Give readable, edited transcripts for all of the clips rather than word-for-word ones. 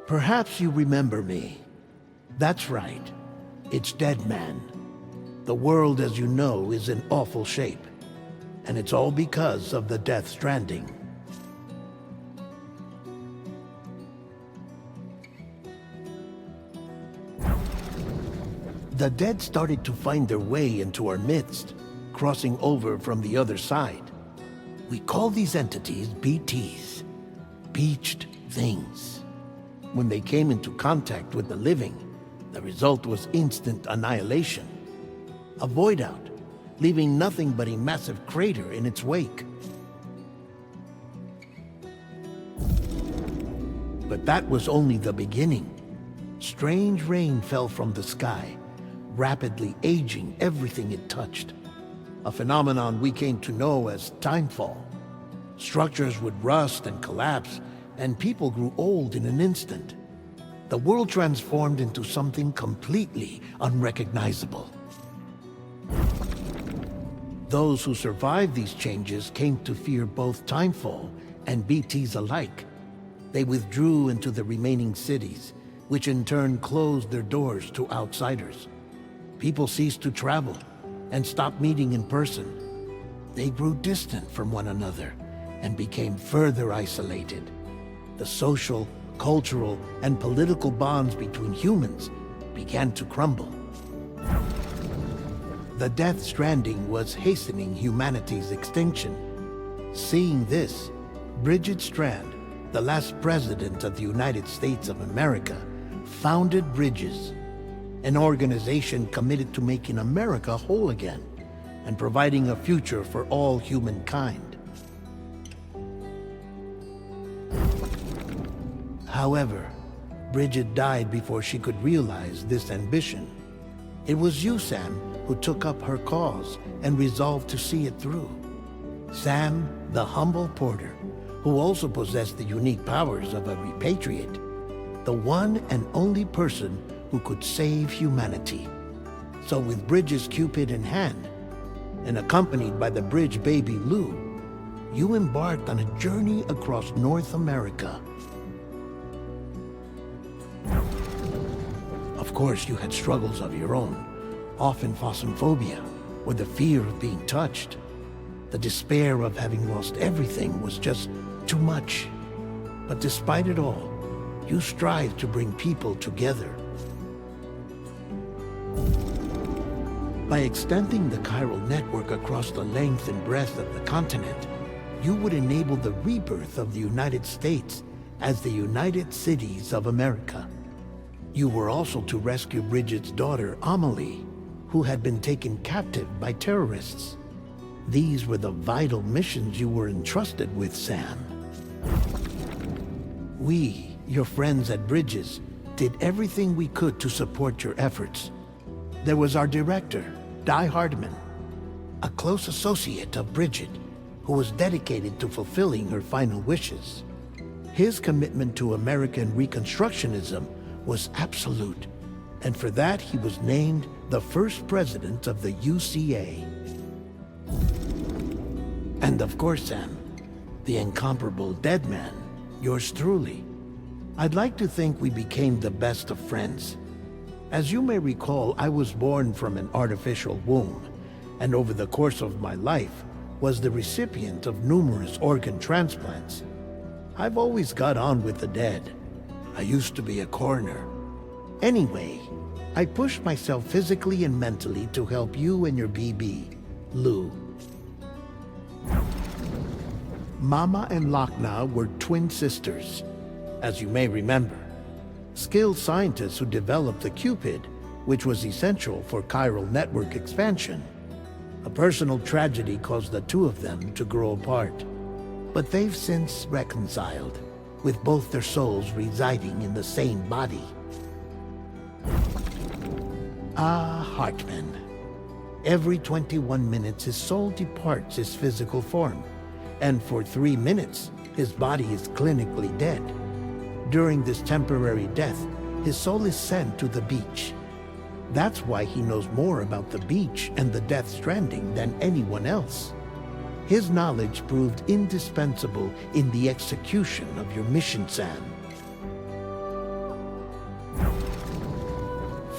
Perhaps you remember me. That's right. It's Dead Man. The world, as you know, is in awful shape. And it's all because of the Death Stranding. The dead started to find their way into our midst, crossing over from the other side. We call these entities BTs, Beached Things. When they came into contact with the living, the result was instant annihilation. A void out, leaving nothing but a massive crater in its wake. But that was only the beginning. Strange rain fell from the sky, rapidly aging everything it touched. A phenomenon we came to know as timefall. Structures would rust and collapse, and people grew old in an instant. The world transformed into something completely unrecognizable. Those who survived these changes came to fear both timefall and BTs alike. They withdrew into the remaining cities, which in turn closed their doors to outsiders. People ceased to travel and stopped meeting in person. They grew distant from one another and became further isolated. The social, cultural, and political bonds between humans began to crumble. The Death Stranding was hastening humanity's extinction. Seeing this, Bridget Strand, the last president of the United States of America, founded Bridges, an organization committed to making America whole again and providing a future for all humankind. However, Bridget died before she could realize this ambition. It was you, Sam, who took up her cause and resolved to see it through. Sam, the humble porter, who also possessed the unique powers of a repatriate, the one and only person who could save humanity. So with Bridges' Cupid in hand, and accompanied by the bridge baby Lou, you embarked on a journey across North America. Of course, you had struggles of your own, often phasmophobia, or the fear of being touched. The despair of having lost everything was just too much. But despite it all, you strive to bring people together. By extending the Chiral Network across the length and breadth of the continent, you would enable the rebirth of the United States as the United Cities of America. You were also to rescue Bridget's daughter, Amelie, who had been taken captive by terrorists. These were the vital missions you were entrusted with, Sam. We, your friends at Bridges, did everything we could to support your efforts. There was our director, Di Hardman, a close associate of Bridget, who was dedicated to fulfilling her final wishes. His commitment to American Reconstructionism was absolute, and for that he was named the first president of the UCA. And of course, Sam, the incomparable Dead Man, yours truly. I'd like to think we became the best of friends. As you may recall, I was born from an artificial womb, and over the course of my life was the recipient of numerous organ transplants. I've always got on with the dead. I used to be a coroner. Anyway, I pushed myself physically and mentally to help you and your BB, Lou. Mama and Lochna were twin sisters, as you may remember. Skilled scientists who developed the Cupid, which was essential for Chiral Network expansion. A personal tragedy caused the two of them to grow apart. But they've since reconciled, with both their souls residing in the same body. Hartman. Every 21 minutes his soul departs his physical form, and for 3 minutes his body is clinically dead. During this temporary death, his soul is sent to the beach. That's why he knows more about the beach and the Death Stranding than anyone else. His knowledge proved indispensable in the execution of your mission, Sam.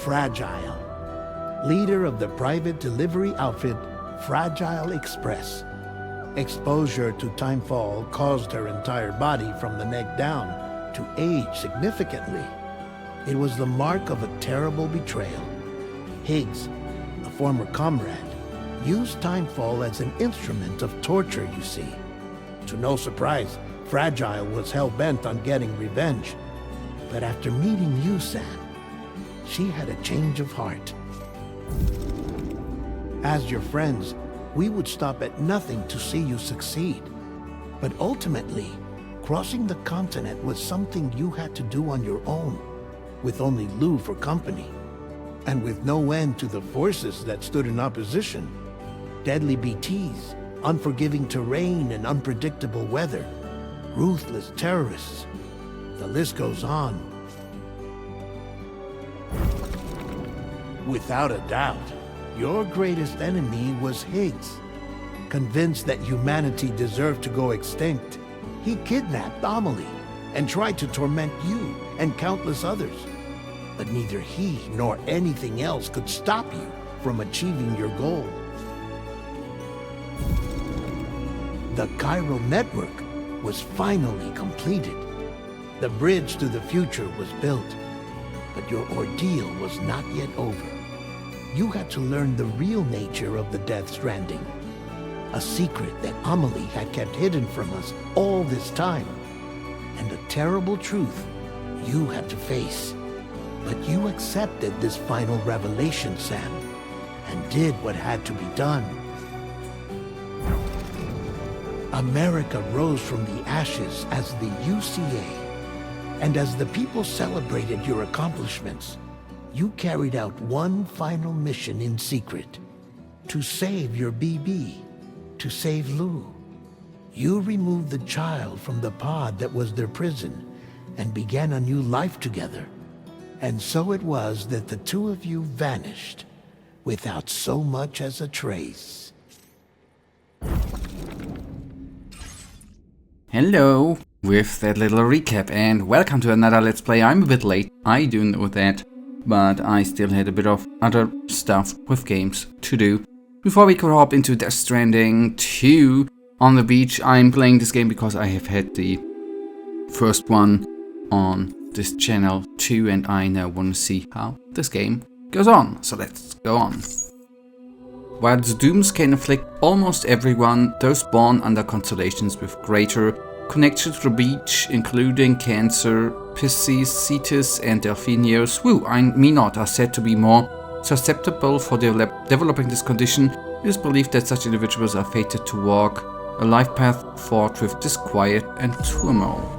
Fragile, leader of the private delivery outfit Fragile Express. Exposure to timefall caused her entire body from the neck down to age significantly. It was the mark of a terrible betrayal. Higgs, a former comrade, used timefall as an instrument of torture, you see. To no surprise, Fragile was hell-bent on getting revenge. But after meeting you, Sam, she had a change of heart. As your friends, we would stop at nothing to see you succeed. But ultimately, crossing the continent was something you had to do on your own, with only Lou for company, and with no end to the forces that stood in opposition. Deadly BTs, unforgiving terrain and unpredictable weather, ruthless terrorists. The list goes on. Without a doubt, your greatest enemy was Higgs. Convinced that humanity deserved to go extinct, he kidnapped Amelie and tried to torment you and countless others. But neither he nor anything else could stop you from achieving your goal. The Chiral Network was finally completed. The bridge to the future was built, but your ordeal was not yet over. You had to learn the real nature of the Death Stranding, a secret that Amelie had kept hidden from us all this time, and a terrible truth you had to face. But you accepted this final revelation, Sam, and did what had to be done. America rose from the ashes as the UCA, and as the people celebrated your accomplishments, you carried out one final mission in secret, to save your BB, to save Lou. You removed the child from the pod that was their prison and began a new life together. And so it was that the two of you vanished without so much as a trace. Hello, with that little recap, and welcome to another Let's Play. I'm a bit late, I do know that, but I still had a bit of other stuff with games to do. Before we could hop into Death Stranding 2 on the beach, I'm playing this game because I have had the first one on this channel too, and I now want to see how this game goes on, so let's go on. While the dooms can afflict almost everyone, those born under constellations with greater connection to the beach, including Cancer, Pisces, Cetus and Delphinios, who, I mean not, are said to be more susceptible for developing this condition. It is believed that such individuals are fated to walk a life path fraught with disquiet and turmoil.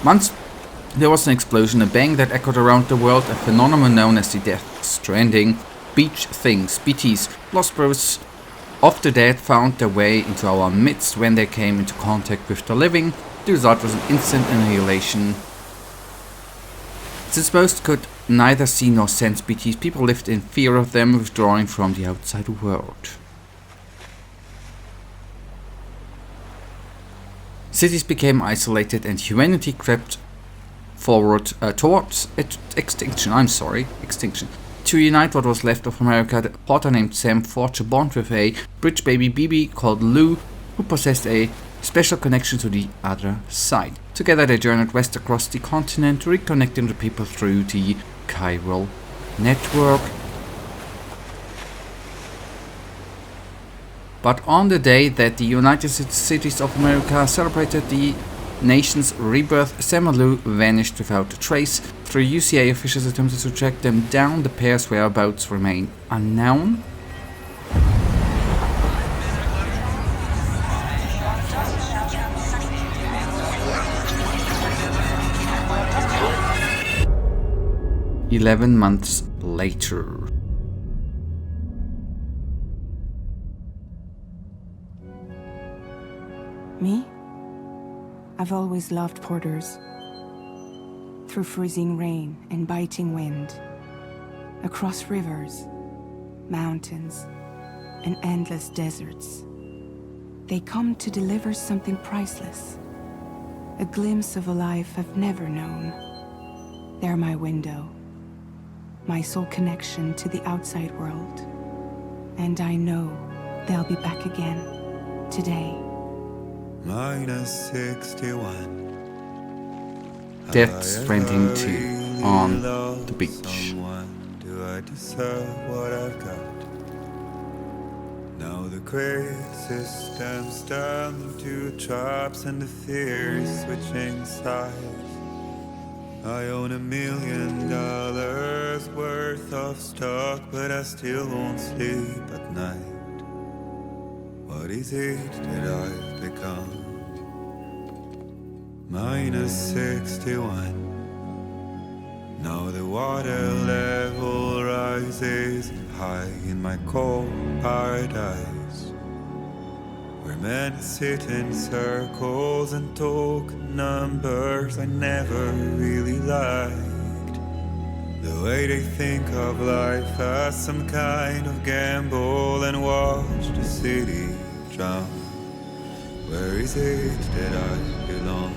Once there was an explosion, a bang that echoed around the world, a phenomenon known as the Death Stranding. Beach things, BTs, lost spirits of the dead, found their way into our midst when they came into contact with the living. The result was an instant annihilation. Since most could neither see nor sense BTs, people lived in fear of them, withdrawing from the outside world. Cities became isolated and humanity crept forward towards extinction. Extinction. To unite what was left of America, the porter named Sam forged a bond with a bridge baby BB called Lou, who possessed a special connection to the other side. Together they journeyed west across the continent, reconnecting the people through the Chiral Network. But on the day that the United Cities of America celebrated the nation's rebirth, Sam and Lou vanished without a trace. Through UCA officials attempted to track them down, the pair's whereabouts remain unknown. 11 months later. Me? I've always loved porters. Through freezing rain and biting wind, across rivers, mountains, and endless deserts, they come to deliver something priceless, a glimpse of a life I've never known. They're my window, my sole connection to the outside world, and I know they'll be back again today. -61. Death Stranding 2 on the beach. Do I deserve what I've got? Now the crazy systems turn into traps and the fear is switching sides. I own $1 million worth of stock, but I still won't sleep at night. What is it that I've become? -61. Now the water level rises high in my cold paradise, where men sit in circles and talk numbers I never really liked. The way they think of life as some kind of gamble and watch the city drown. Where is it that I belong?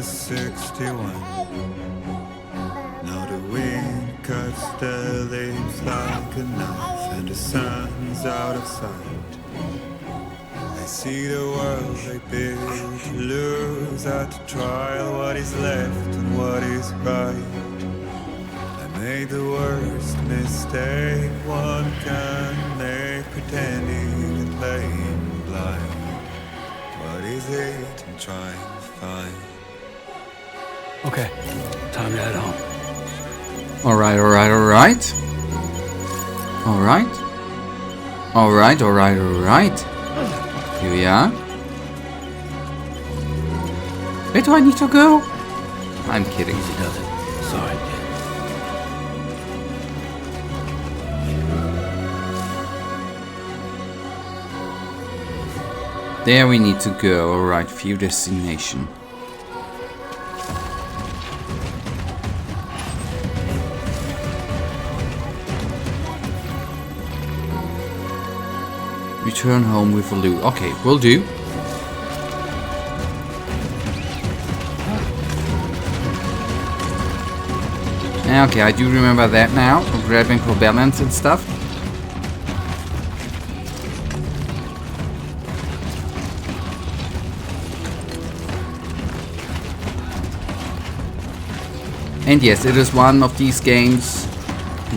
-61. Now the wind cuts the leaves like a knife and the sun's out of sight. I see the world I built to lose at the trial, what is left and what is right. I made the worst mistake one can make, pretending and playing blind. What is it I'm trying to find? Okay, time to head home. Alright, alright, alright. Alright. Alright, alright, alright. Here we are. Where do I need to go? I'm kidding. Easy does it. Sorry, kid. There we need to go. Alright, view destination. Return home with a loot. Okay, will do. Okay, I do remember that now. Grabbing for balance and stuff. And yes, it is one of these games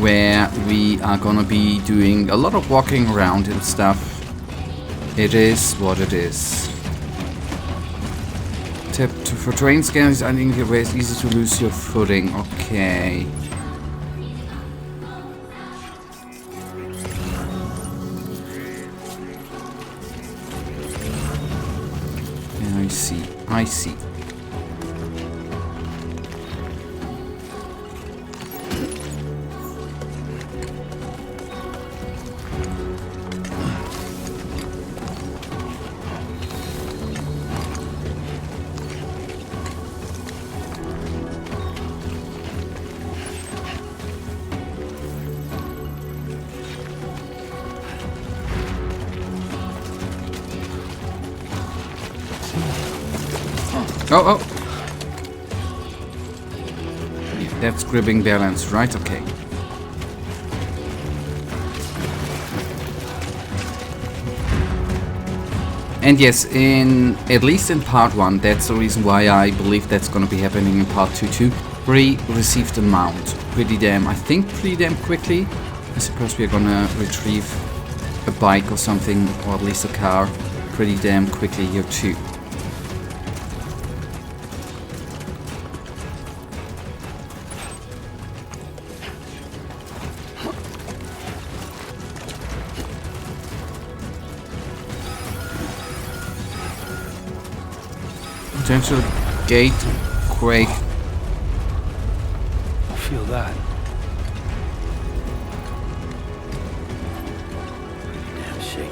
where we are gonna be doing a lot of walking around and stuff. It is what it is. Tip for terrain scanners, I think where it's easy to lose your footing. Okay. Yeah, I see. I see. Oh, oh! That's gripping balance, right? Okay. And yes, at least in part 1, that's the reason why I believe that's gonna be happening in part 2 too. We received a mount pretty damn quickly. I suppose we're gonna retrieve a bike or something, or at least a car, pretty damn quickly here too. Potential gate quake. I feel that. Damn shaky.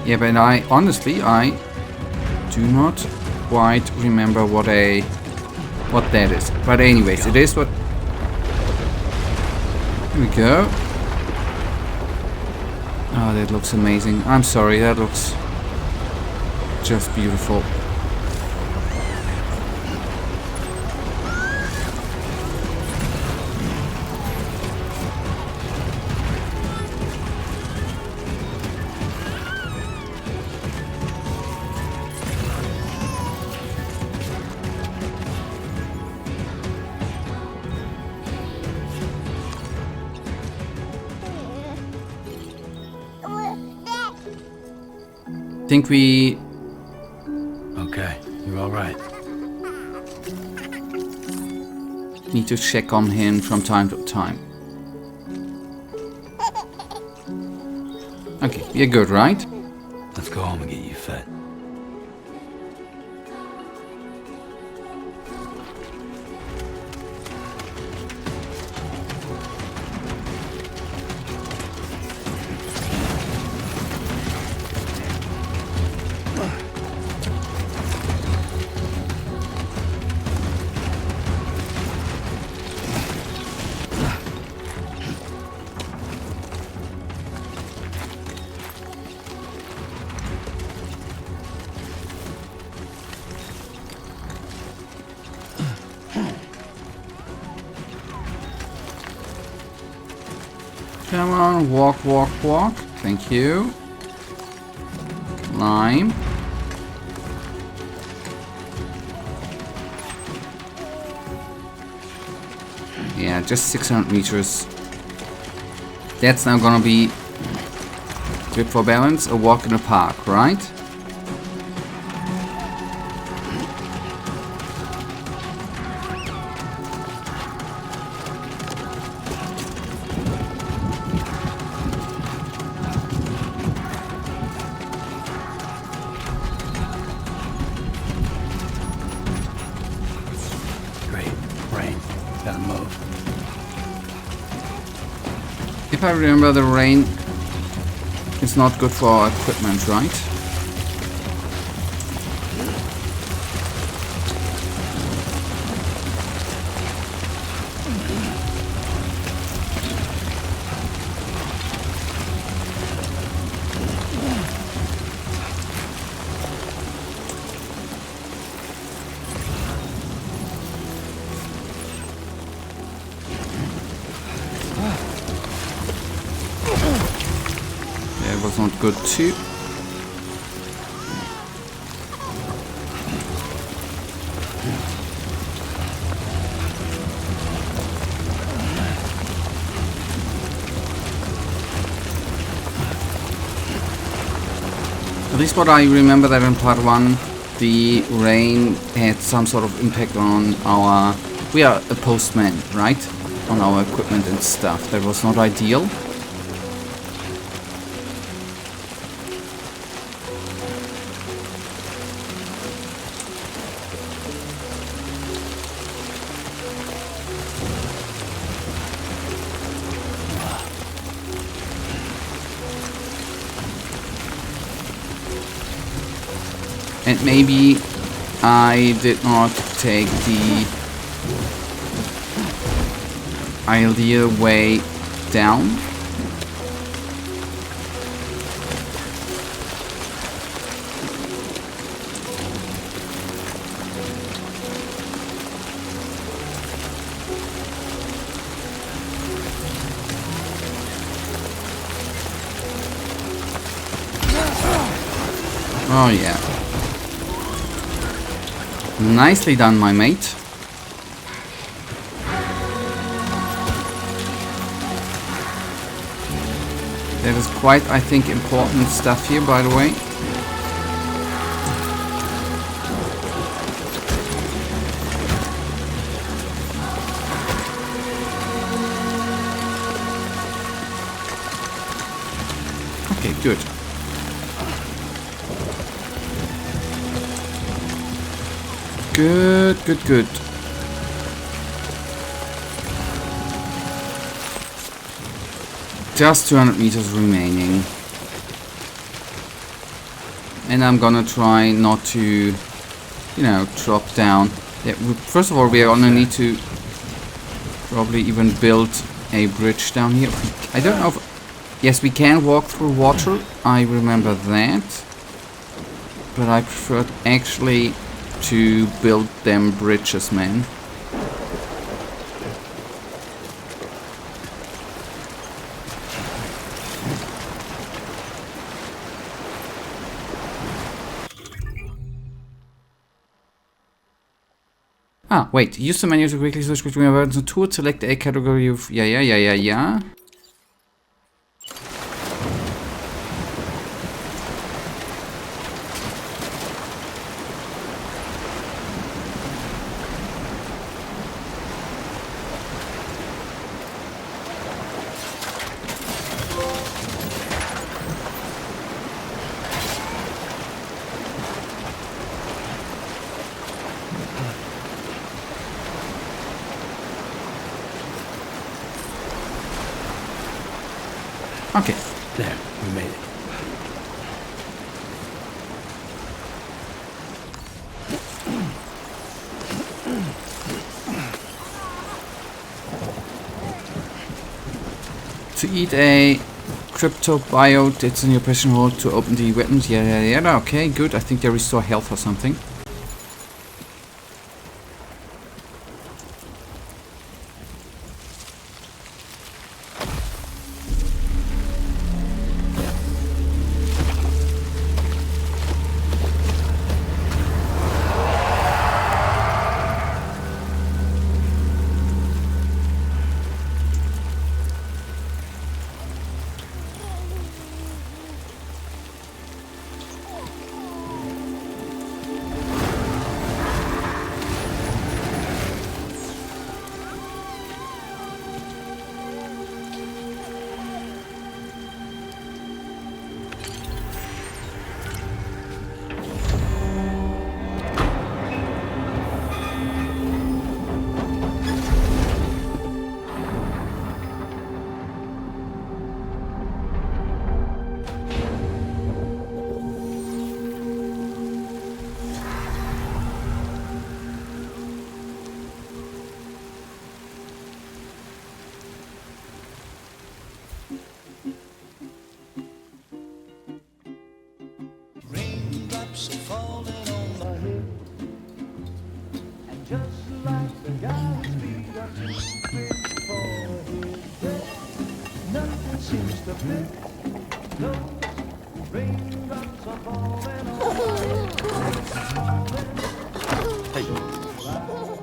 Yeah, but I honestly do not quite remember what that is. But anyways, it is what. Here we go. Oh, that looks amazing. I'm sorry, that looks just beautiful. Think we Okay, you're all right. need to check on him from time to time. Okay, you're good, right? Let's go home and get you fed. Come on, walk, walk, walk. Thank you. Climb. Yeah, just 600 meters. That's now gonna be good for balance, a walk in the park, right? Great. Rain. Gotta move. If I remember, the rain is not good for our equipment, right? That was not good too. At least what I remember that in part 1, the rain had some sort of impact on our... We are a postman, right? On our equipment and stuff. That was not ideal. And maybe I did not take the ideal way down. Oh yeah. Nicely done, my mate. That is quite, I think, important stuff here, by the way. Okay, good. Good. Just 200 meters remaining. And I'm gonna try not to, you know, drop down. Yeah, first of all, we are gonna need to probably even build a bridge down here. I don't know if... Yes, we can walk through water. I remember that. But I preferred actually to build them bridges, man. Ah, wait. Use the menu to quickly switch between weapons and tools. Select a category of... Yeah. Okay. There, we made it. To eat a crypto biota, it's in your pressing hold to open the weapons. Yeah. Okay, good. I think they restore health or something.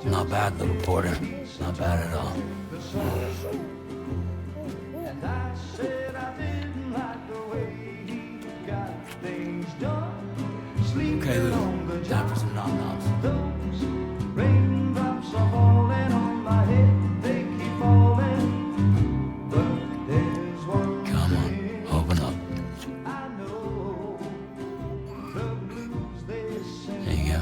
Not bad, little porter. Not bad at all. Okay, Lou. Time for some nom-noms. Come on, open up. There you go.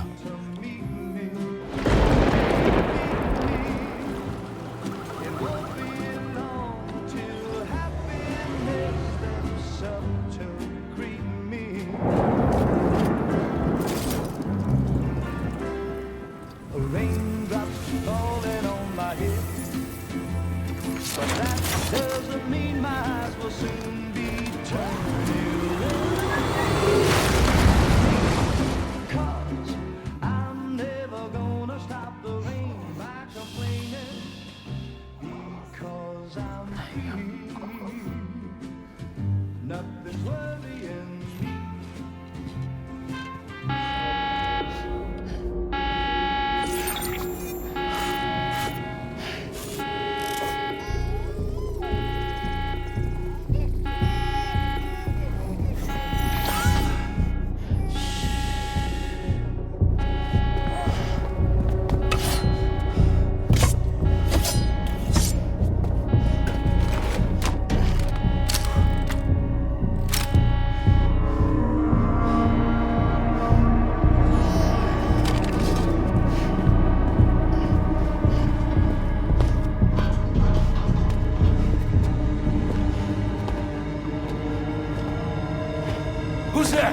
Who's there?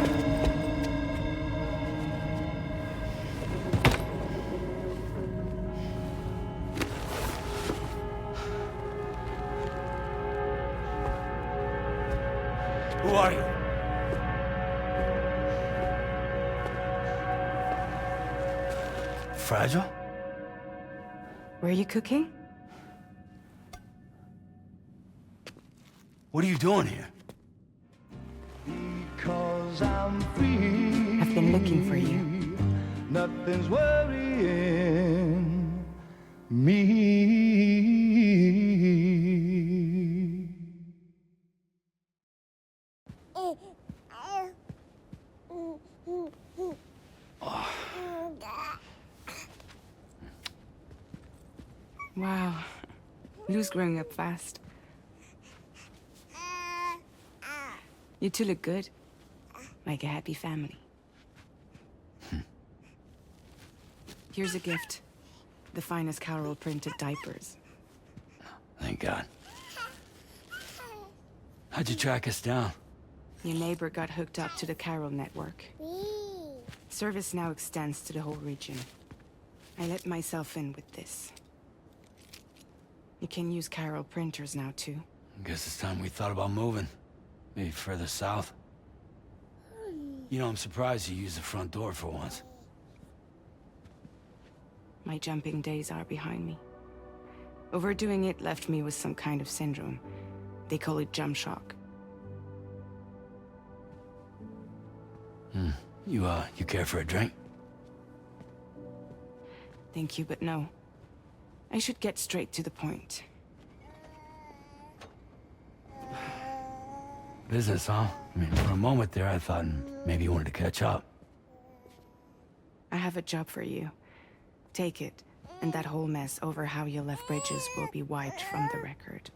Who are you? Fragile? Were you cooking? What are you doing here? Because I'm free. I've been looking for you. Nothing's worrying me. Wow. Lou's growing up fast. You two look good. Like a happy family. Here's a gift. The finest Chiral printed diapers. Thank God. How'd you track us down? Your neighbor got hooked up to the Chiral Network. Service now extends to the whole region. I let myself in with this. You can use Chiral printers now, too. Guess it's time we thought about moving. Maybe further south. You know, I'm surprised you used the front door for once. My jumping days are behind me. Overdoing it left me with some kind of syndrome. They call it jump shock. You care for a drink? Thank you, but no. I should get straight to the point. Business, huh? I mean, for a moment there, I thought maybe you wanted to catch up. I have a job for you. Take it, and that whole mess over how you left bridges will be wiped from the record.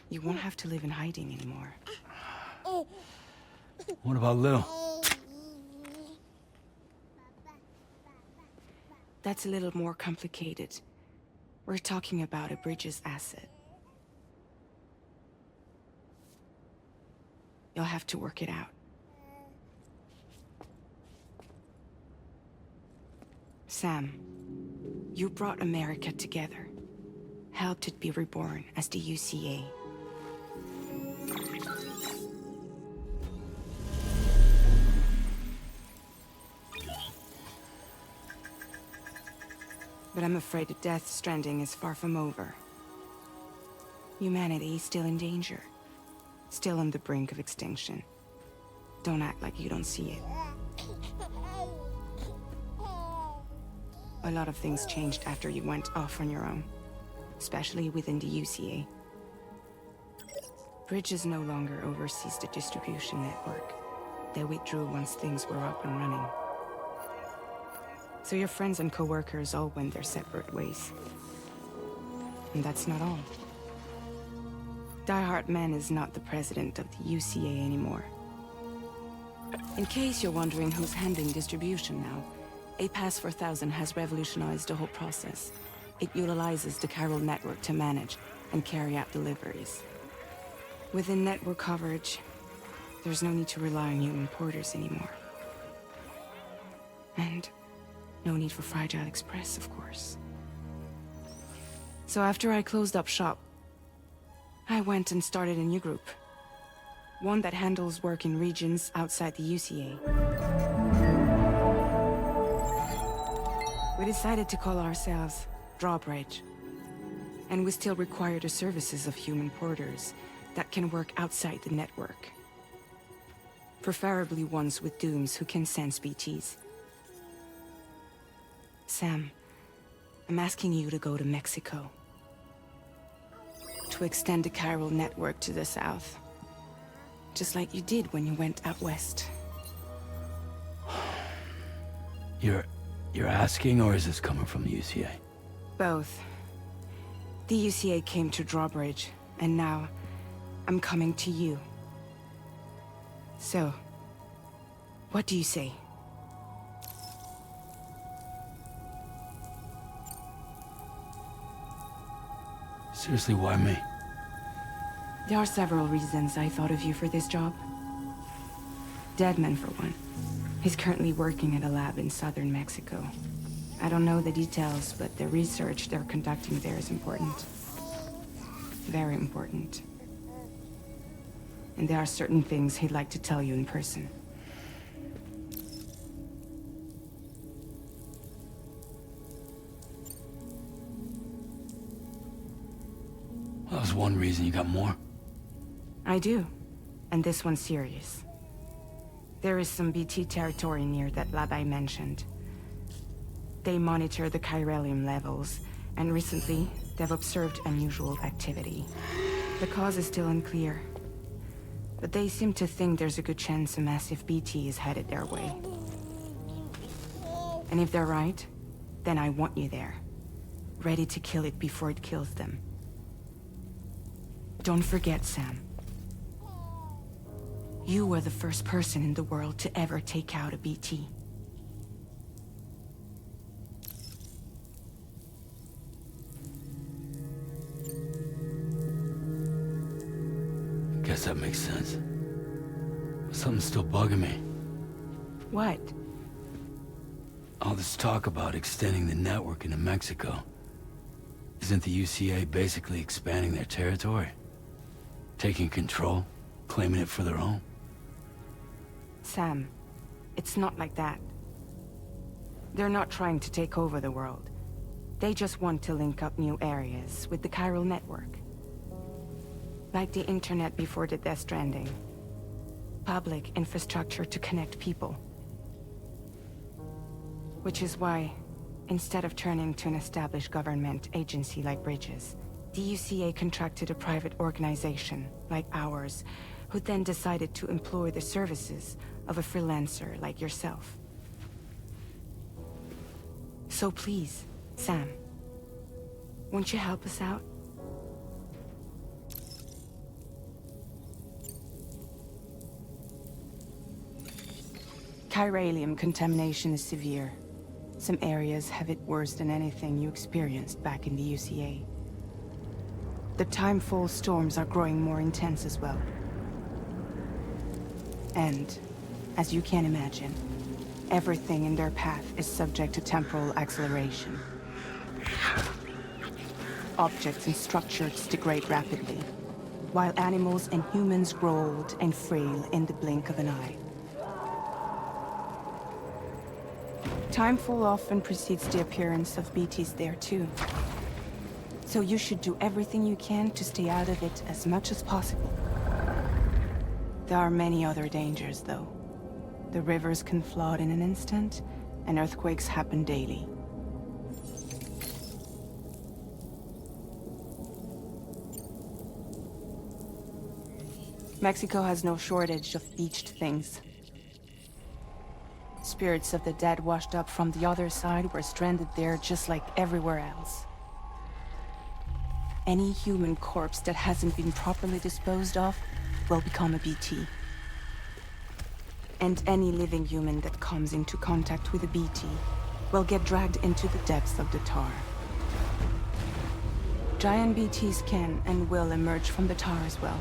You won't have to live in hiding anymore. What about Lou? That's a little more complicated. We're talking about a bridges asset. You'll have to work it out. Sam, you brought America together. Helped it be reborn as the UCA. But I'm afraid the death Stranding is far from over. Humanity is still in danger. Still on the brink of extinction. Don't act like you don't see it. A lot of things changed after you went off on your own. Especially within the UCA. Bridges no longer oversees the distribution network. They withdrew once things were up and running. So your friends and co-workers all went their separate ways. And that's not all. Die Hartman is not the president of the UCA anymore. In case you're wondering who's handling distribution now, A Pass 4000 has revolutionized the whole process. It utilizes the Chiral Network to manage and carry out deliveries. Within network coverage, there's no need to rely on human porters anymore. And no need for Fragile Express, of course. So after I closed up shop, I went and started a new group. One that handles work in regions outside the UCA. We decided to call ourselves Drawbridge. And we still require the services of human porters that can work outside the network. Preferably ones with dooms who can sense BTs. Sam, I'm asking you to go to Mexico. To extend the Chiral Network to the south. Just like you did when you went out west. You're asking, or is this coming from the UCA? Both. The UCA came to Drawbridge, and now I'm coming to you. So, what do you say? Seriously, why me? There are several reasons I thought of you for this job. Deadman, for one. He's currently working at a lab in southern Mexico. I don't know the details, but the research they're conducting there is important. Very important. And there are certain things he'd like to tell you in person. That was one reason. You got more? I do. And this one's serious. There is some BT territory near that lab I mentioned. They monitor the chiralium levels, and recently, they've observed unusual activity. The cause is still unclear, but they seem to think there's a good chance a massive BT is headed their way. And if they're right, then I want you there, ready to kill it before it kills them. Don't forget, Sam. You were the first person in the world to ever take out a BT. Guess that makes sense. But something's still bugging me. What? All this talk about extending the network into Mexico. Isn't the UCA basically expanding their territory? Taking control? Claiming it for their own? Sam, it's not like that. They're not trying to take over the world. They just want to link up new areas with the Chiral Network. Like the internet before the Death Stranding. Public infrastructure to connect people. Which is why, instead of turning to an established government agency like Bridges, the UCA contracted a private organization, like ours, who then decided to employ the services of a freelancer like yourself. So please, Sam, won't you help us out? Chiralium contamination is severe. Some areas have it worse than anything you experienced back in the UCA. The timefall storms are growing more intense as well. And, as you can imagine, everything in their path is subject to temporal acceleration. Objects and structures degrade rapidly, while animals and humans grow old and frail in the blink of an eye. Timefall often precedes the appearance of BTs there too. So you should do everything you can to stay out of it as much as possible. There are many other dangers, though. The rivers can flood in an instant, and earthquakes happen daily. Mexico has no shortage of beached things. Spirits of the dead washed up from the other side were stranded there just like everywhere else. Any human corpse that hasn't been properly disposed of will become a BT. And any living human that comes into contact with a BT will get dragged into the depths of the tar. Giant BTs can and will emerge from the tar as well.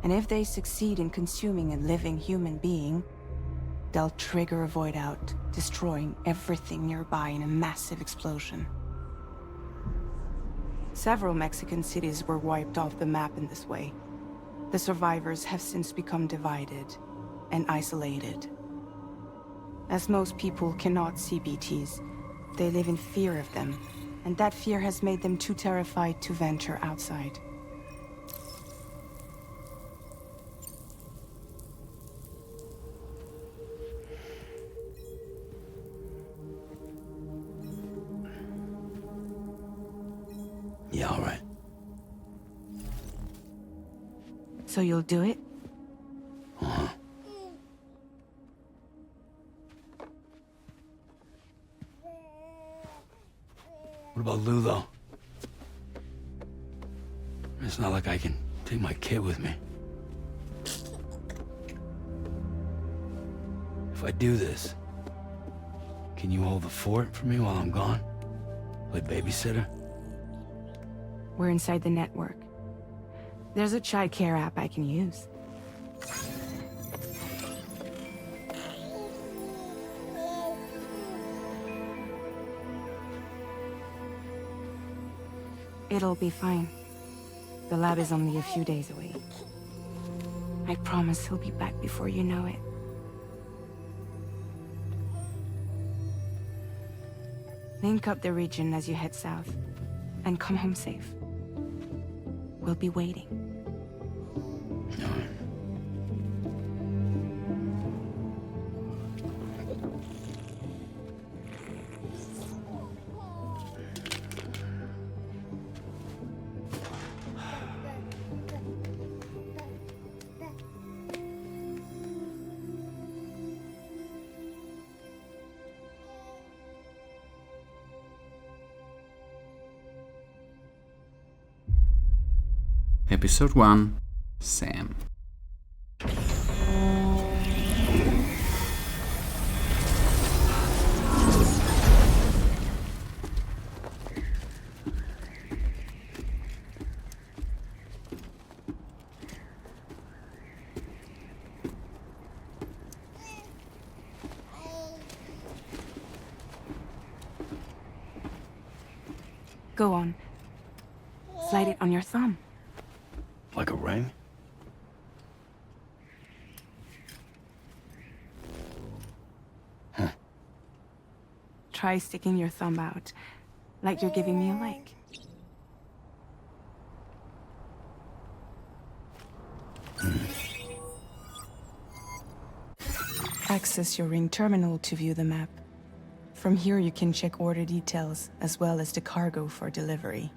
And if they succeed in consuming a living human being, they'll trigger a void out, destroying everything nearby in a massive explosion. Several Mexican cities were wiped off the map in this way. The survivors have since become divided and isolated. As most people cannot see BTs, they live in fear of them, and that fear has made them too terrified to venture outside. Yeah, all right. So you'll do it? Uh-huh. What about Lou, though? It's not like I can take my kid with me. If I do this, can you hold the fort for me while I'm gone? Play babysitter? We're inside the network. There's a child care app I can use. It'll be fine. The lab is only a few days away. I promise he'll be back before you know it. Link up the region as you head south, and come home safe. We'll be waiting. Episode 1, Sam. Go on. Slide it on your thumb. Like a ring? Huh. Try sticking your thumb out, like you're giving me a like. Access your ring terminal to view the map. From here you can check order details, as well as the cargo for delivery.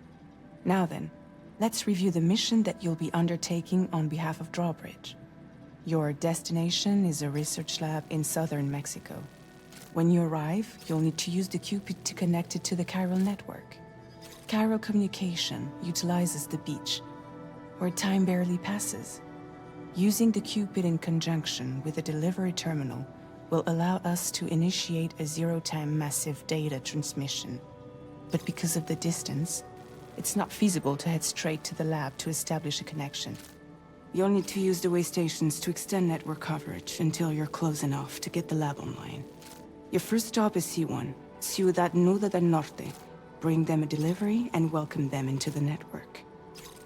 Now then, let's review the mission that you'll be undertaking on behalf of Drawbridge. Your destination is a research lab in southern Mexico. When you arrive, you'll need to use the Cupid to connect it to the Chiral Network. Chiral communication utilizes the beach, where time barely passes. Using the Cupid in conjunction with a delivery terminal will allow us to initiate a zero-time massive data transmission. But because of the distance, it's not feasible to head straight to the lab to establish a connection. You'll need to use the way stations to extend network coverage until you're close enough to get the lab online. Your first stop is C1, Ciudad Nuda del Norte. Bring them a delivery and welcome them into the network.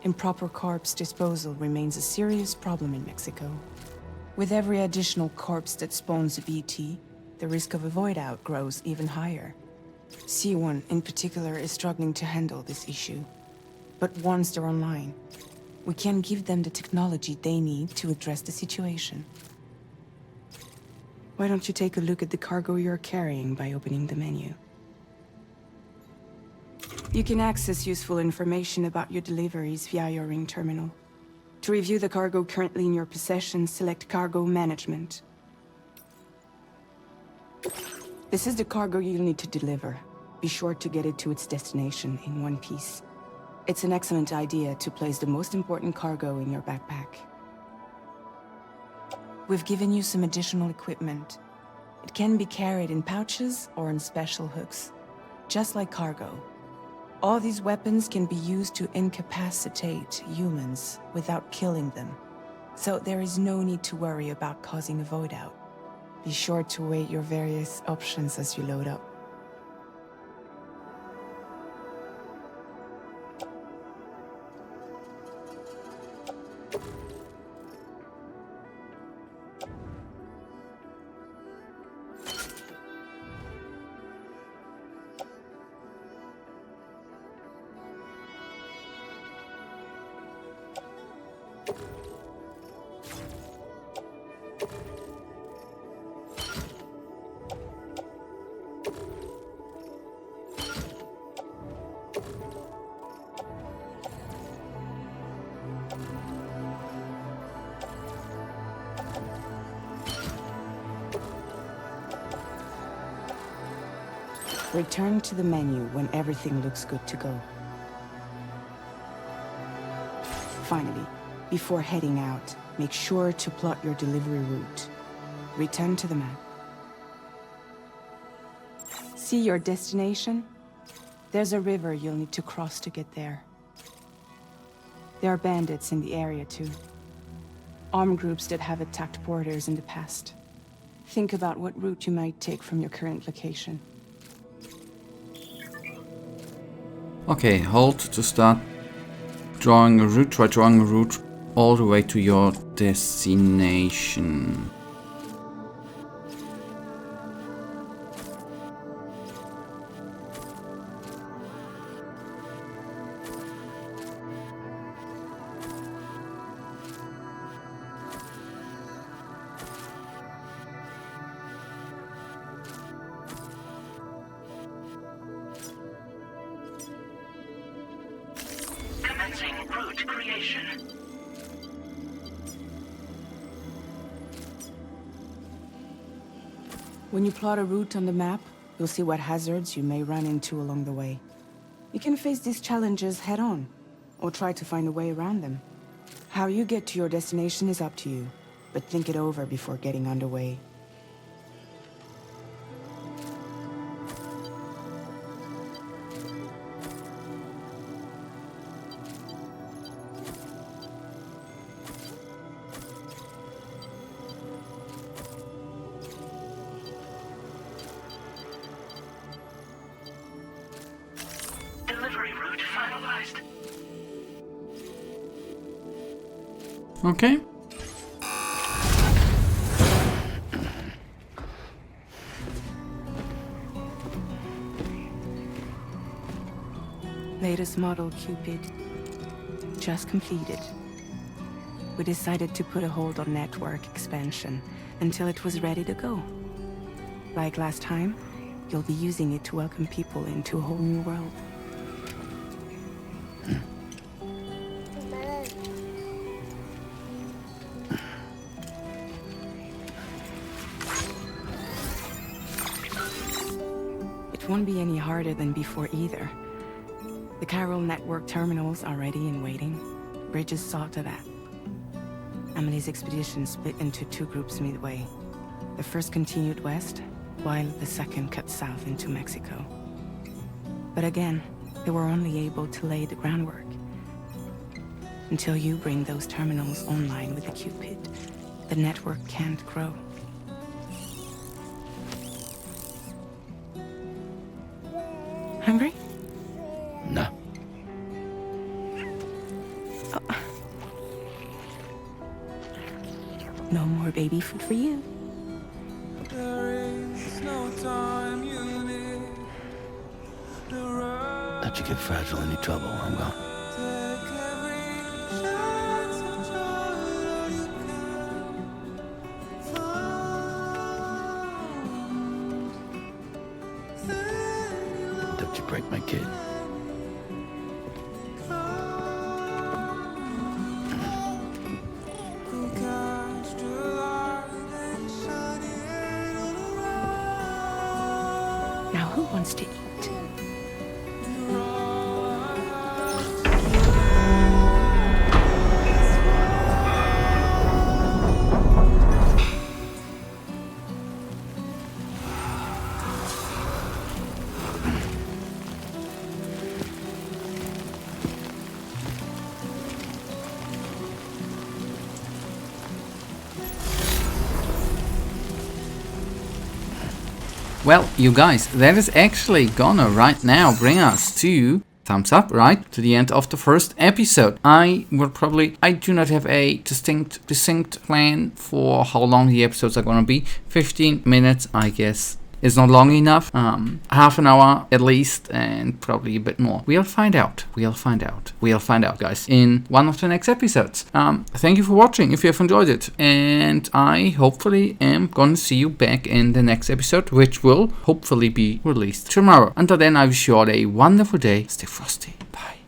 Improper corpse disposal remains a serious problem in Mexico. With every additional corpse that spawns a BT, the risk of a void out grows even higher. C1 in particular is struggling to handle this issue. But once they're online, we can give them the technology they need to address the situation. Why don't you take a look at the cargo you're carrying by opening the menu? You can access useful information about your deliveries via your ring terminal. To review the cargo currently in your possession, select Cargo Management. This is the cargo you'll need to deliver. Be sure to get it to its destination in one piece. It's an excellent idea to place the most important cargo in your backpack. We've given you some additional equipment. It can be carried in pouches or in special hooks, just like cargo. All these weapons can be used to incapacitate humans without killing them, so there is no need to worry about causing a void out. Be sure to weigh your various options as you load up. Return to the menu when everything looks good to go. Finally, before heading out, make sure to plot your delivery route. Return to the map. See your destination? There's a river you'll need to cross to get there. There are bandits in the area too. Armed groups that have attacked porters in the past. Think about what route you might take from your current location. Okay, hold to start drawing a route. Try drawing a route all the way to your destination. Commencing route creation. When you plot a route on the map, you'll see what hazards you may run into along the way. You can face these challenges head-on, or try to find a way around them. How you get to your destination is up to you, but think it over before getting underway. Delivery route finalized. Okay. Latest model Cupid. Just completed. We decided to put a hold on network expansion until it was ready to go. Like last time, you'll be using it to welcome people into a whole new world. It won't be any harder than before either. The Chiral Network terminals are ready and waiting. Bridges saw to that. Emily's expedition split into two groups midway. The first continued west, while the second cut south into Mexico. But again, they were only able to lay the groundwork. Until you bring those terminals online with the Cupid, the network can't grow. Hungry? No. No more baby food for you. Let you get fragile any trouble, I'm gone. Don't you break my kid. Now who wants to eat? Well, you guys, that is actually gonna right now bring us to thumbs up, right? To the end of the first episode. I do not have a distinct plan for how long the episodes are gonna be. 15 minutes, I guess, is not long enough. Half an hour at least, and probably a bit more. We'll find out, guys, in one of the next episodes. Thank you for watching if you have enjoyed it, and I hopefully am gonna see you back in the next episode, which will hopefully be released tomorrow. Until then, I wish you all a wonderful day. Stay frosty. Bye.